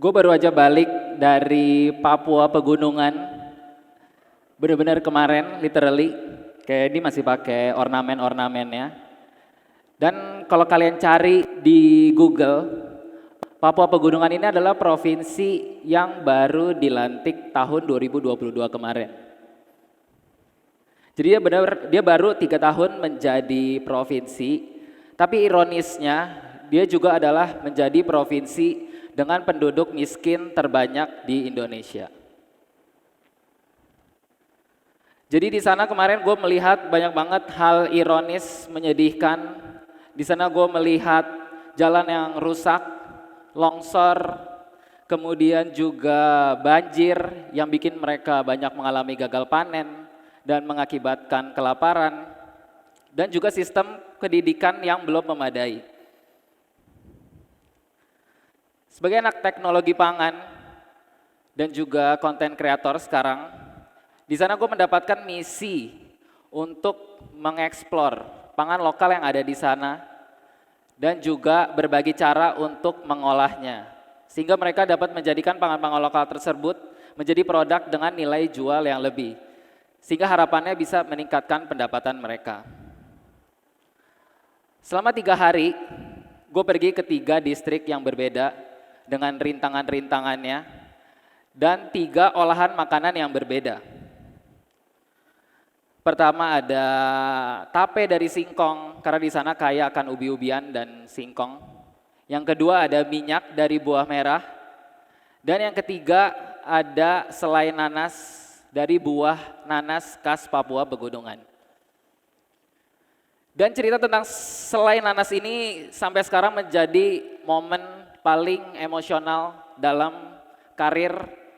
Gue baru aja balik dari Papua Pegunungan, bener-bener kemarin, literally, kayak ini masih pakai ornamen-ornamennya. Dan kalau kalian cari di Google, Papua Pegunungan ini adalah provinsi yang baru dilantik tahun 2022 kemarin. Jadi dia baru 3 tahun menjadi provinsi, tapi ironisnya dia juga adalah menjadi provinsi dengan penduduk miskin terbanyak di Indonesia. Jadi di sana kemarin gue melihat banyak banget hal ironis, menyedihkan. Di sana gue melihat jalan yang rusak, longsor, kemudian juga banjir yang bikin mereka banyak mengalami gagal panen dan mengakibatkan kelaparan, dan juga sistem pendidikan yang belum memadai. Sebagai anak teknologi pangan dan juga konten kreator sekarang, di sana gue mendapatkan misi untuk mengeksplor pangan lokal yang ada di sana dan juga berbagi cara untuk mengolahnya, sehingga mereka dapat menjadikan pangan-pangan lokal tersebut menjadi produk dengan nilai jual yang lebih, sehingga harapannya bisa meningkatkan pendapatan mereka. Selama 3 hari, gue pergi ke 3 distrik yang berbeda dengan rintangan-rintangannya dan 3 olahan makanan yang berbeda. Pertama ada tape dari singkong, karena di sana kaya akan ubi-ubian dan singkong. Yang kedua ada minyak dari buah merah. Dan yang ketiga ada selai nanas dari buah nanas khas Papua Pegunungan. Dan cerita tentang selai nanas ini sampai sekarang menjadi momen paling emosional dalam karir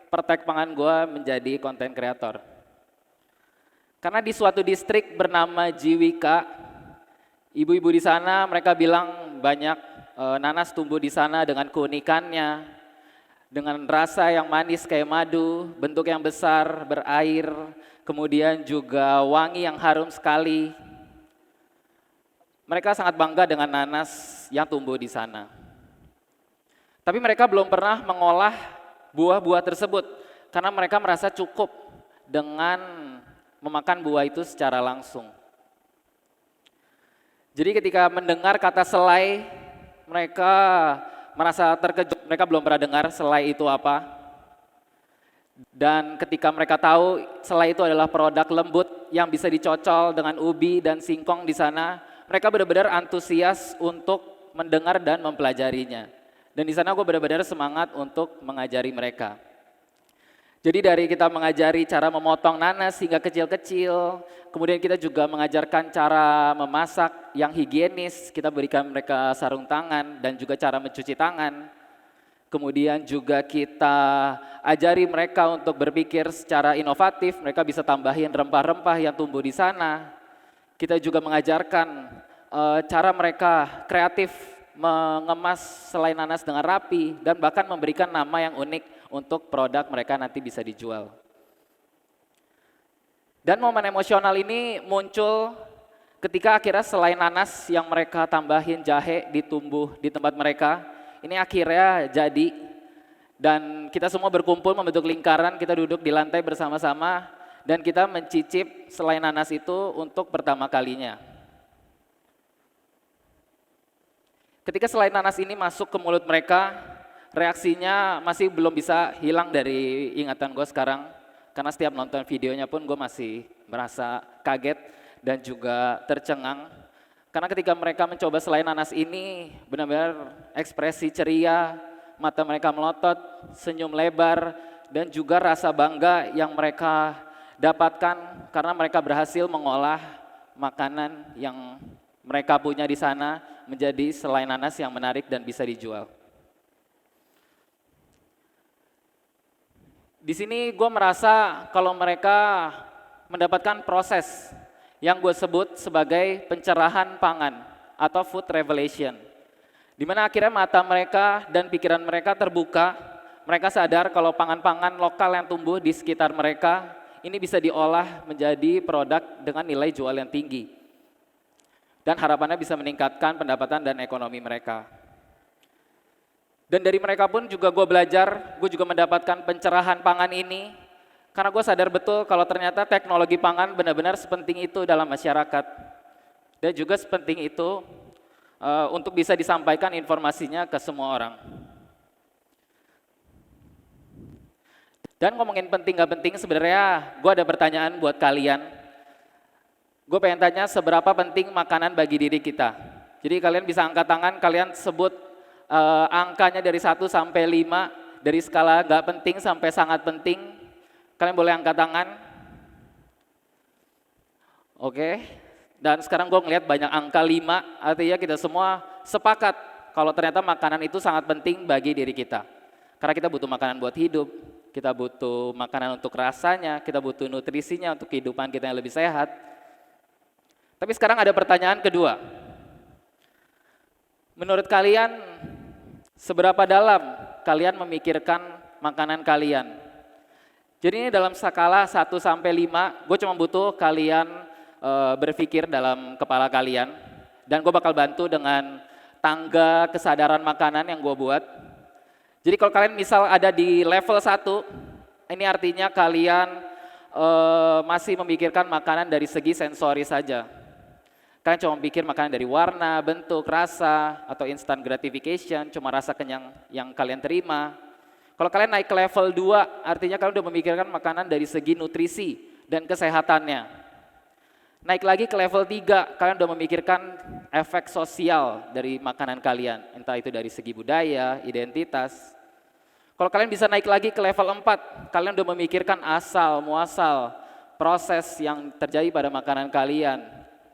pertek pangan gue menjadi konten kreator. Karena di suatu distrik bernama Jiwika, ibu-ibu di sana mereka bilang banyak nanas tumbuh di sana dengan keunikannya, dengan rasa yang manis kayak madu, bentuk yang besar, berair, kemudian juga wangi yang harum sekali. Mereka sangat bangga dengan nanas yang tumbuh di sana. Tapi mereka belum pernah mengolah buah-buah tersebut karena mereka merasa cukup dengan memakan buah itu secara langsung. Jadi ketika mendengar kata selai, mereka merasa terkejut, mereka belum pernah dengar selai itu apa. Dan ketika mereka tahu selai itu adalah produk lembut yang bisa dicocol dengan ubi dan singkong di sana, mereka benar-benar antusias untuk mendengar dan mempelajarinya. Dan di sana gue benar-benar semangat untuk mengajari mereka. Jadi dari kita mengajari cara memotong nanas hingga kecil-kecil, kemudian kita juga mengajarkan cara memasak yang higienis, kita berikan mereka sarung tangan dan juga cara mencuci tangan. Kemudian juga kita ajari mereka untuk berpikir secara inovatif, mereka bisa tambahin rempah-rempah yang tumbuh di sana. Kita juga mengajarkan cara mereka kreatif mengemas selai nanas dengan rapi dan bahkan memberikan nama yang unik untuk produk mereka nanti bisa dijual. Dan momen emosional ini muncul ketika akhirnya selai nanas yang mereka tambahin jahe ditumbuh di tempat mereka, ini akhirnya jadi dan kita semua berkumpul membentuk lingkaran, kita duduk di lantai bersama-sama dan kita mencicip selai nanas itu untuk pertama kalinya. Ketika selai nanas ini masuk ke mulut mereka, reaksinya masih belum bisa hilang dari ingatan gue sekarang. Karena setiap nonton videonya pun gue masih merasa kaget dan juga tercengang. Karena ketika mereka mencoba selai nanas ini, benar-benar ekspresi ceria, mata mereka melotot, senyum lebar, dan juga rasa bangga yang mereka dapatkan karena mereka berhasil mengolah makanan yang mereka punya di sana menjadi selai nanas yang menarik dan bisa dijual. Di sini gue merasa kalau mereka mendapatkan proses yang gue sebut sebagai pencerahan pangan atau food revelation. Di mana akhirnya mata mereka dan pikiran mereka terbuka, mereka sadar kalau pangan-pangan lokal yang tumbuh di sekitar mereka ini bisa diolah menjadi produk dengan nilai jual yang tinggi. Dan harapannya bisa meningkatkan pendapatan dan ekonomi mereka. Dan dari mereka pun juga gue belajar, gue juga mendapatkan pencerahan pangan ini. Karena gue sadar betul kalau ternyata teknologi pangan benar-benar sepenting itu dalam masyarakat. Dan juga sepenting itu untuk bisa disampaikan informasinya ke semua orang. Dan ngomongin penting gak penting, sebenarnya gue ada pertanyaan buat kalian. Gue pengen tanya seberapa penting makanan bagi diri kita. Jadi kalian bisa angkat tangan, kalian sebut angkanya dari 1 sampai 5, dari skala gak penting sampai sangat penting. Kalian boleh angkat tangan. Oke, dan sekarang gue ngeliat banyak angka 5, artinya kita semua sepakat kalau ternyata makanan itu sangat penting bagi diri kita. Karena kita butuh makanan buat hidup, kita butuh makanan untuk rasanya, kita butuh nutrisinya untuk kehidupan kita yang lebih sehat. Tapi sekarang ada pertanyaan kedua. Menurut kalian, seberapa dalam kalian memikirkan makanan kalian? Jadi ini dalam skala 1 sampai 5, gue cuma butuh kalian berpikir dalam kepala kalian. Dan gue bakal bantu dengan tangga kesadaran makanan yang gue buat. Jadi kalau kalian misal ada di level 1, ini artinya kalian masih memikirkan makanan dari segi sensori saja. Kalian cuma pikir makanan dari warna, bentuk, rasa, atau instant gratification, cuma rasa kenyang yang kalian terima. Kalau kalian naik ke level 2, artinya kalian udah memikirkan makanan dari segi nutrisi dan kesehatannya. Naik lagi ke level 3, kalian udah memikirkan efek sosial dari makanan kalian, entah itu dari segi budaya, identitas. Kalau kalian bisa naik lagi ke level 4, kalian udah memikirkan asal, muasal, proses yang terjadi pada makanan kalian,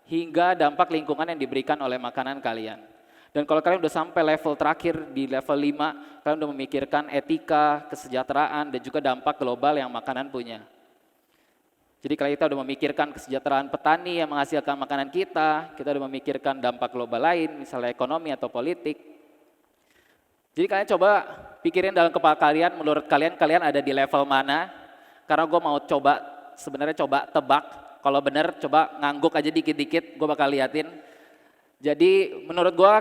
hingga dampak lingkungan yang diberikan oleh makanan kalian. Dan kalau kalian udah sampai level terakhir di level 5, kalian udah memikirkan etika, kesejahteraan, dan juga dampak global yang makanan punya. Jadi kalau kita udah memikirkan kesejahteraan petani yang menghasilkan makanan kita udah memikirkan dampak global lain, misalnya ekonomi atau politik. Jadi kalian coba pikirin dalam kepala kalian, menurut kalian, kalian ada di level mana? Karena gue mau sebenarnya coba tebak. Kalau benar coba ngangguk aja dikit-dikit, gue bakal liatin. Jadi menurut gue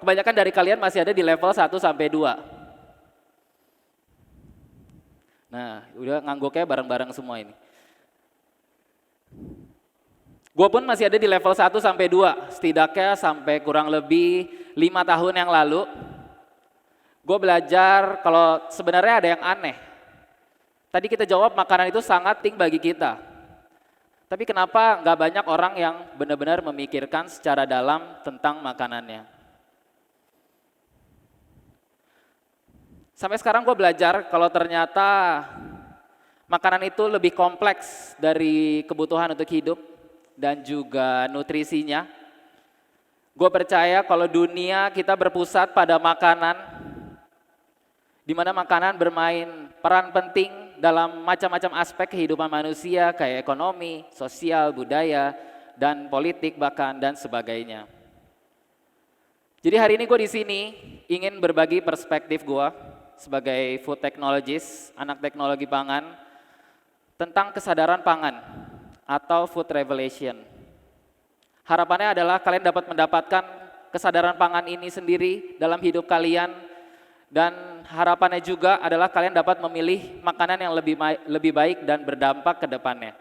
kebanyakan dari kalian masih ada di level 1 sampai 2. Nah, udah ngangguknya bareng-bareng semua ini. Gue pun masih ada di level 1 sampai 2, setidaknya sampai kurang lebih 5 tahun yang lalu. Gue belajar kalau sebenarnya ada yang aneh. Tadi kita jawab makanan itu sangat penting bagi kita. Tapi kenapa nggak banyak orang yang benar-benar memikirkan secara dalam tentang makanannya? Sampai sekarang gue belajar kalau ternyata makanan itu lebih kompleks dari kebutuhan untuk hidup dan juga nutrisinya. Gue percaya kalau dunia kita berpusat pada makanan, di mana makanan bermain peran penting dalam macam-macam aspek kehidupan manusia kayak ekonomi, sosial, budaya, dan politik bahkan dan sebagainya. Jadi hari ini gue di sini ingin berbagi perspektif gue sebagai food technologist, anak teknologi pangan, tentang kesadaran pangan atau food revelation. Harapannya adalah kalian dapat mendapatkan kesadaran pangan ini sendiri dalam hidup kalian. Dan harapannya juga adalah kalian dapat memilih makanan yang lebih baik dan berdampak ke depannya.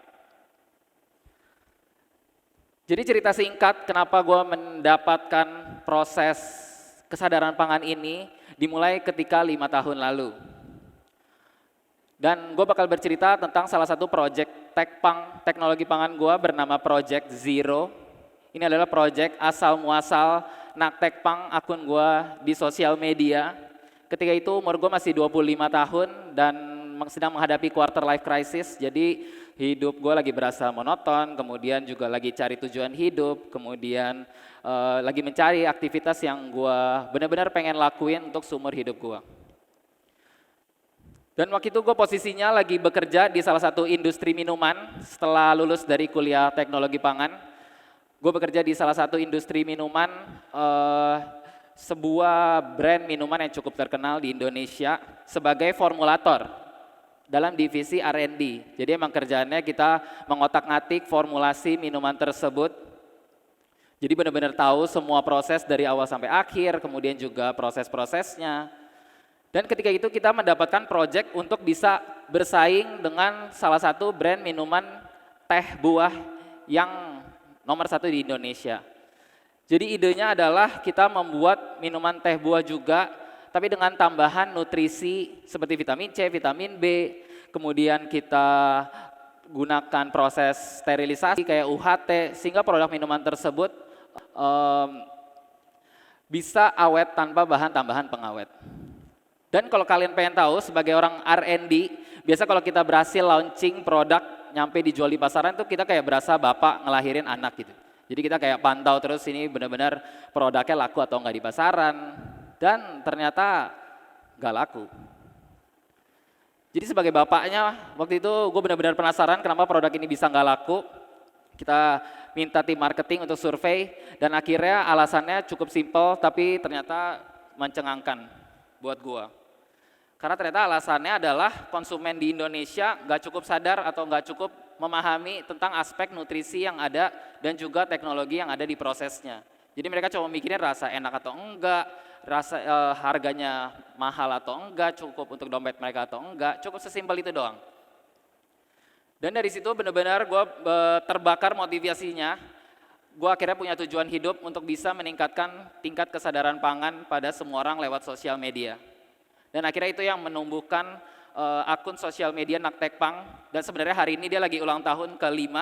Jadi cerita singkat kenapa gue mendapatkan proses kesadaran pangan ini dimulai ketika 5 tahun lalu. Dan gue bakal bercerita tentang salah satu project teknologi pangan gue bernama Project Zero. Ini adalah project asal muasal Naktekpang akun gue di sosial media. Ketika itu umur gue masih 25 tahun dan sedang menghadapi quarter life crisis, jadi hidup gue lagi berasa monoton, kemudian juga lagi cari tujuan hidup, kemudian lagi mencari aktivitas yang gue benar-benar pengen lakuin untuk seumur hidup gue. Dan waktu itu gue posisinya lagi bekerja di salah satu industri minuman setelah lulus dari kuliah teknologi pangan. Gue bekerja di salah satu industri minuman, sebuah brand minuman yang cukup terkenal di Indonesia sebagai formulator dalam divisi R&D. Jadi emang kerjaannya kita mengotak-ngatik formulasi minuman tersebut. Jadi benar-benar tahu semua proses dari awal sampai akhir, kemudian juga proses-prosesnya. Dan ketika itu kita mendapatkan project untuk bisa bersaing dengan salah satu brand minuman teh buah yang nomor satu di Indonesia. Jadi idenya adalah kita membuat minuman teh buah juga, tapi dengan tambahan nutrisi seperti vitamin C, vitamin B, kemudian kita gunakan proses sterilisasi kayak UHT, sehingga produk minuman tersebut bisa awet tanpa bahan tambahan pengawet. Dan kalau kalian pengen tahu sebagai orang R&D, biasa kalau kita berhasil launching produk nyampe dijual di pasaran tuh kita kayak berasa bapak ngelahirin anak gitu. Jadi kita kayak pantau terus ini benar-benar produknya laku atau enggak di pasaran, dan ternyata enggak laku. Jadi sebagai bapaknya waktu itu gue benar-benar penasaran kenapa produk ini bisa enggak laku. Kita minta tim marketing untuk survei dan akhirnya alasannya cukup simpel tapi ternyata mencengangkan buat gue. Karena ternyata alasannya adalah konsumen di Indonesia nggak cukup sadar atau nggak cukup memahami tentang aspek nutrisi yang ada dan juga teknologi yang ada di prosesnya. Jadi mereka cuma mikirin rasa enak atau enggak, rasa harganya mahal atau enggak, cukup untuk dompet mereka atau enggak, cukup sesimpel itu doang. Dan dari situ benar-benar gue terbakar motivasinya. Gue akhirnya punya tujuan hidup untuk bisa meningkatkan tingkat kesadaran pangan pada semua orang lewat sosial media. Dan akhirnya itu yang menumbuhkan akun sosial media Naktekpang, dan sebenarnya hari ini dia lagi ulang tahun ke-5,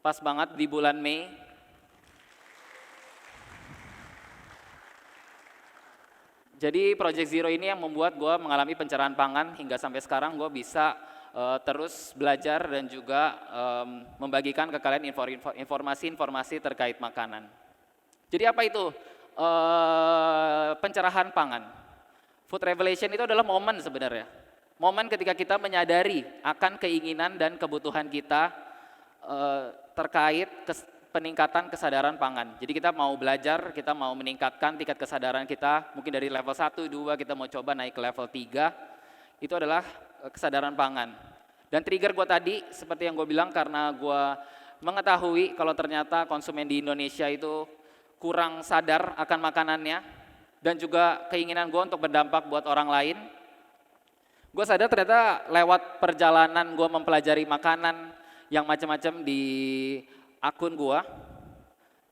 pas banget di bulan Mei. Jadi Project Zero ini yang membuat gue mengalami pencerahan pangan hingga sampai sekarang gue bisa terus belajar dan juga membagikan ke kalian informasi-informasi terkait makanan. Jadi apa itu pencerahan pangan? Food revelation itu adalah momen sebenarnya. Momen ketika kita menyadari akan keinginan dan kebutuhan kita terkait peningkatan kesadaran pangan. Jadi kita mau belajar, kita mau meningkatkan tingkat kesadaran kita, mungkin dari level 1, 2 kita mau coba naik ke level 3, itu adalah kesadaran pangan. Dan trigger gue tadi, seperti yang gue bilang, karena gue mengetahui kalau ternyata konsumen di Indonesia itu kurang sadar akan makanannya, dan juga keinginan gue untuk berdampak buat orang lain. Gue sadar ternyata lewat perjalanan gue mempelajari makanan yang macam-macam di akun gue,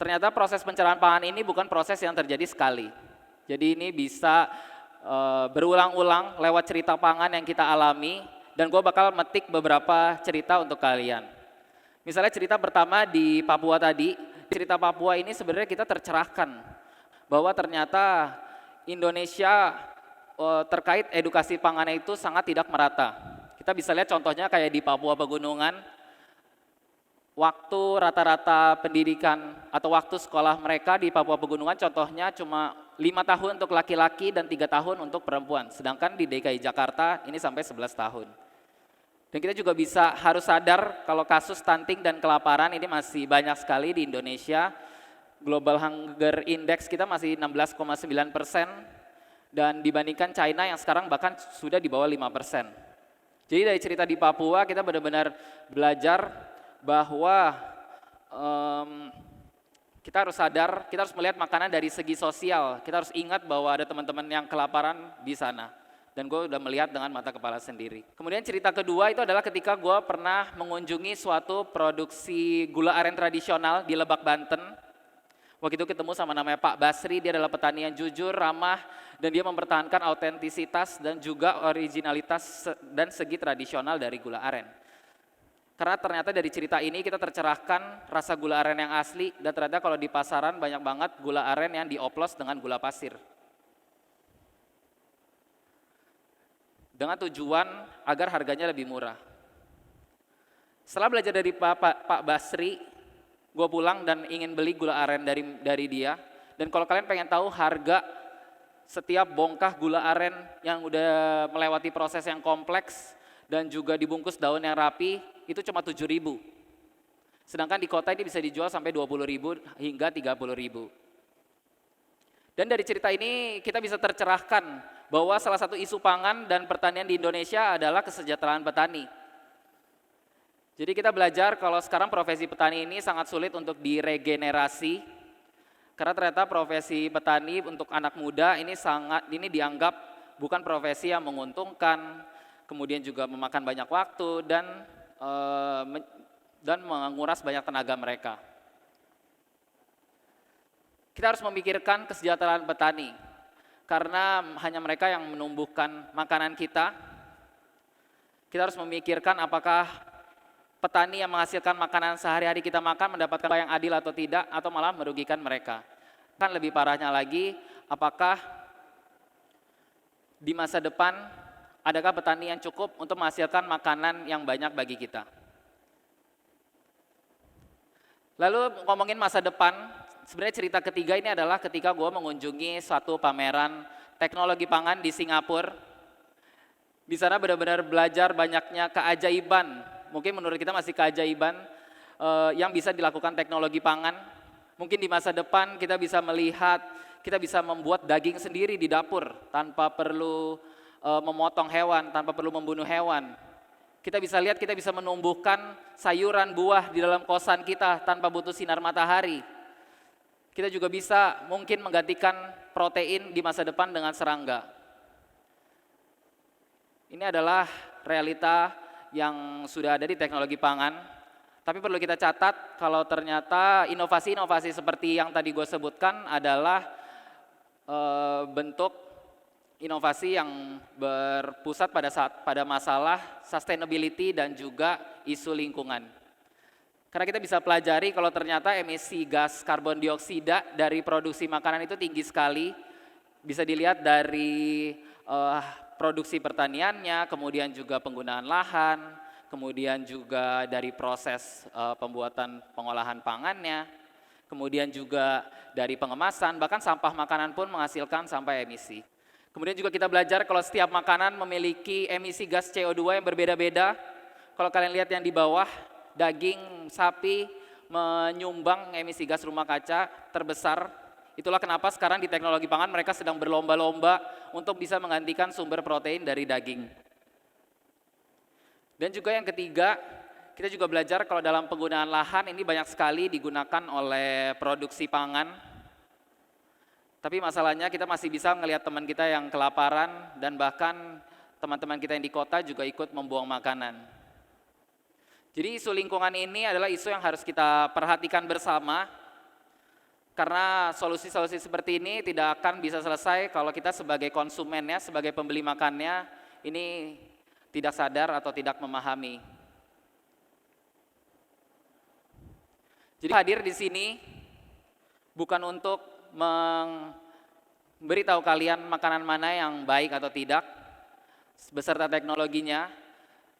ternyata proses pencerahan pangan ini bukan proses yang terjadi sekali. Jadi ini bisa berulang-ulang lewat cerita pangan yang kita alami, dan gue bakal metik beberapa cerita untuk kalian. Misalnya cerita pertama di Papua tadi, cerita Papua ini sebenarnya kita tercerahkan bahwa ternyata Indonesia terkait edukasi pangannya itu sangat tidak merata. Kita bisa lihat contohnya kayak di Papua Pegunungan, waktu rata-rata pendidikan atau waktu sekolah mereka di Papua Pegunungan contohnya cuma 5 tahun untuk laki-laki dan 3 tahun untuk perempuan. Sedangkan di DKI Jakarta ini sampai 11 tahun. Dan kita juga bisa harus sadar kalau kasus stunting dan kelaparan ini masih banyak sekali di Indonesia. Global Hunger Index kita masih 16,9%, dan dibandingkan China yang sekarang bahkan sudah di bawah 5%. Jadi dari cerita di Papua kita benar-benar belajar bahwa kita harus sadar, kita harus melihat makanan dari segi sosial. Kita harus ingat bahwa ada teman-teman yang kelaparan di sana. Dan gue udah melihat dengan mata kepala sendiri. Kemudian cerita kedua itu adalah ketika gue pernah mengunjungi suatu produksi gula aren tradisional di Lebak, Banten. Waktu itu ketemu sama namanya Pak Basri, dia adalah petani yang jujur, ramah, dan dia mempertahankan autentisitas dan juga originalitas dan segi tradisional dari gula aren. Karena ternyata dari cerita ini kita tercerahkan rasa gula aren yang asli, dan ternyata kalau di pasaran banyak banget gula aren yang dioplos dengan gula pasir. Dengan tujuan agar harganya lebih murah. Setelah belajar dari Pak Basri, gue pulang dan ingin beli gula aren dari dia. Dan kalau kalian pengen tahu harga setiap bongkah gula aren yang udah melewati proses yang kompleks dan juga dibungkus daun yang rapi, itu cuma 7.000. Sedangkan di kota ini bisa dijual sampai 20.000 hingga 30.000. Dan dari cerita ini kita bisa tercerahkan bahwa salah satu isu pangan dan pertanian di Indonesia adalah kesejahteraan petani. Jadi kita belajar kalau sekarang profesi petani ini sangat sulit untuk diregenerasi, karena ternyata profesi petani untuk anak muda ini dianggap bukan profesi yang menguntungkan, kemudian juga memakan banyak waktu dan menguras banyak tenaga mereka. Kita harus memikirkan kesejahteraan petani, karena hanya mereka yang menumbuhkan makanan kita. Kita harus memikirkan apakah petani yang menghasilkan makanan sehari-hari kita makan mendapatkan yang adil atau tidak, atau malah merugikan mereka. Kan lebih parahnya lagi, apakah di masa depan adakah petani yang cukup untuk menghasilkan makanan yang banyak bagi kita. Lalu ngomongin masa depan, sebenarnya cerita ketiga ini adalah ketika gue mengunjungi suatu pameran teknologi pangan di Singapura. Di sana benar-benar belajar banyaknya keajaiban, mungkin menurut kita masih keajaiban yang bisa dilakukan teknologi pangan. Mungkin di masa depan kita bisa melihat, kita bisa membuat daging sendiri di dapur tanpa perlu memotong hewan, tanpa perlu membunuh hewan. Kita bisa lihat, kita bisa menumbuhkan sayuran buah di dalam kosan kita tanpa butuh sinar matahari. Kita juga bisa mungkin menggantikan protein di masa depan dengan serangga. Ini adalah realita yang sudah ada di teknologi pangan. Tapi perlu kita catat kalau ternyata inovasi-inovasi seperti yang tadi gue sebutkan adalah bentuk inovasi yang berpusat pada masalah sustainability dan juga isu lingkungan. Karena kita bisa pelajari kalau ternyata emisi gas karbon dioksida dari produksi makanan itu tinggi sekali. Bisa dilihat dari produksi pertaniannya, kemudian juga penggunaan lahan, kemudian juga dari proses pembuatan pengolahan pangannya, kemudian juga dari pengemasan, bahkan sampah makanan pun menghasilkan sampah emisi. Kemudian juga kita belajar kalau setiap makanan memiliki emisi gas CO2 yang berbeda-beda. Kalau kalian lihat yang di bawah, daging sapi menyumbang emisi gas rumah kaca terbesar. Itulah kenapa sekarang di teknologi pangan mereka sedang berlomba-lomba untuk bisa menggantikan sumber protein dari daging. Dan juga yang ketiga, kita juga belajar kalau dalam penggunaan lahan ini banyak sekali digunakan oleh produksi pangan. Tapi masalahnya kita masih bisa melihat teman kita yang kelaparan dan bahkan teman-teman kita yang di kota juga ikut membuang makanan. Jadi isu lingkungan ini adalah isu yang harus kita perhatikan bersama, karena solusi-solusi seperti ini tidak akan bisa selesai kalau kita sebagai konsumennya, sebagai pembeli makannya, ini tidak sadar atau tidak memahami. Jadi hadir di sini bukan untuk memberitahu kalian makanan mana yang baik atau tidak beserta teknologinya.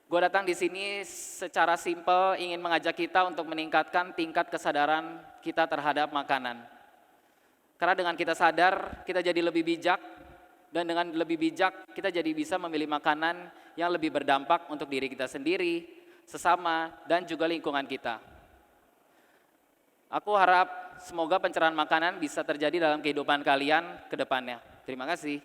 Gue datang di sini secara simpel ingin mengajak kita untuk meningkatkan tingkat kesadaran kita terhadap makanan. Karena dengan kita sadar, kita jadi lebih bijak, dan dengan lebih bijak kita jadi bisa memilih makanan yang lebih berdampak untuk diri kita sendiri, sesama, dan juga lingkungan kita. Aku harap semoga pencerahan makanan bisa terjadi dalam kehidupan kalian ke depannya. Terima kasih.